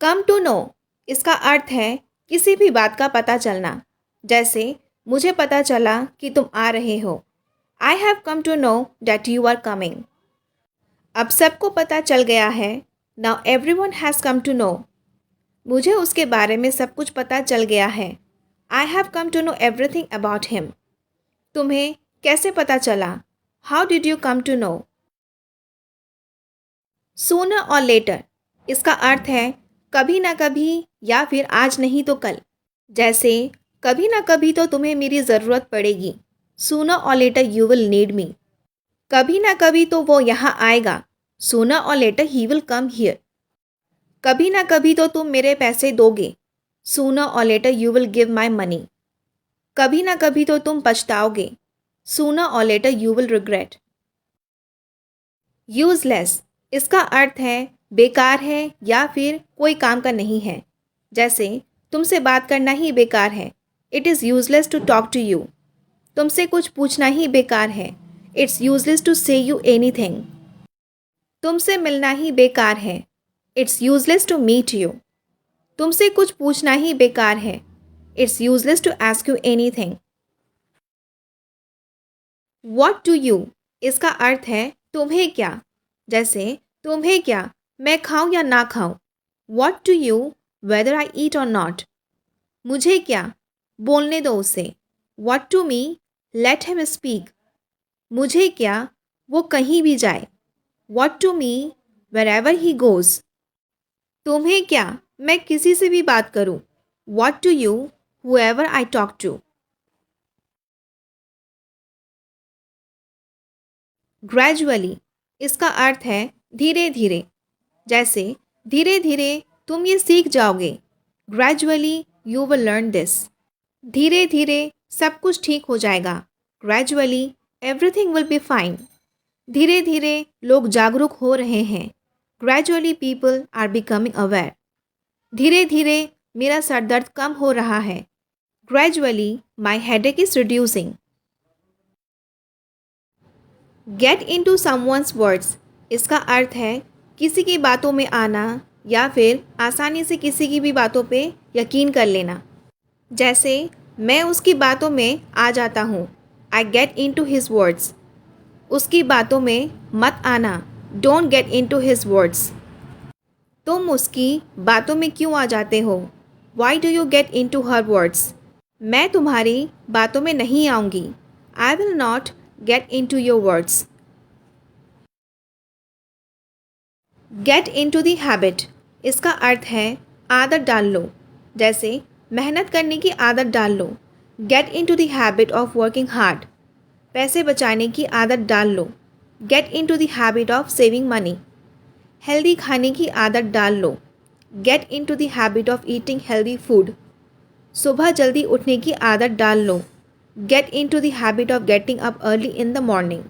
Come to no इसका अर्थ है किसी भी बात का पता चलना। जैसे मुझे पता चला कि तुम आ रहे हो। I have come to know that you are coming. अब सबको पता चल गया है। Now everyone has come to know. मुझे उसके बारे में सब कुछ पता चल गया है। I have come to know everything about him. तुम्हें कैसे पता चला? How did you come to know? Sooner और लेटर इसका अर्थ है कभी ना कभी या फिर आज नहीं तो कल। जैसे कभी ना कभी तो तुम्हें मेरी ज़रूरत पड़ेगी। सूनर और later you will need me. कभी ना कभी तो वो यहाँ आएगा। सूनर और later he will come here. कभी ना कभी तो तुम मेरे पैसे दोगे। सूनर और later you will give my money. कभी ना कभी तो तुम पछताओगे। सूनर और later you will regret. Useless इसका अर्थ है बेकार है या फिर कोई काम का नहीं है। जैसे तुमसे बात करना ही बेकार है। It is useless to talk to you. तुमसे कुछ पूछना ही बेकार है। It's useless to say you anything. तुमसे मिलना ही बेकार है। It's useless to meet you. तुमसे कुछ पूछना ही बेकार है। It's useless to ask you anything. What to you इसका अर्थ है तुम्हें क्या। जैसे तुम्हें क्या, मैं खाऊं या ना खाऊं। What to you whether I eat और नॉट। मुझे क्या, बोलने दो उसे। What to me let him speak. मुझे क्या, वो कहीं भी जाए। What to me wherever he goes. तुम्हें क्या, मैं किसी से भी बात करूं। What to you whoever I talk to. Gradually इसका अर्थ है धीरे धीरे। जैसे धीरे धीरे तुम ये सीख जाओगे। Gradually you will learn this. धीरे धीरे सब कुछ ठीक हो जाएगा। Gradually everything will be fine. धीरे धीरे लोग जागरूक हो रहे हैं। Gradually people are becoming aware. धीरे धीरे मेरा सर दर्द कम हो रहा है। Gradually my headache is reducing. Get into someone's words इसका अर्थ है किसी की बातों में आना या फिर आसानी से किसी की भी बातों पे यकीन कर लेना। जैसे मैं उसकी बातों में आ जाता हूँ। I get into his words. उसकी बातों में मत आना। Don't get into his words. तुम उसकी बातों में क्यों आ जाते हो? Why do you get into her words. मैं तुम्हारी बातों में नहीं आऊँगी। I will not get into your words. Get into the habit इसका अर्थ है आदत डाल लो। जैसे मेहनत करने की आदत डाल लो। Get into the habit of working hard. पैसे बचाने की आदत डाल लो। Get into the habit of saving money. Healthy खाने की आदत डाल लो। Get into the habit of eating healthy food. सुबह जल्दी उठने की आदत डाल लो। Get into the habit of getting up early in the morning.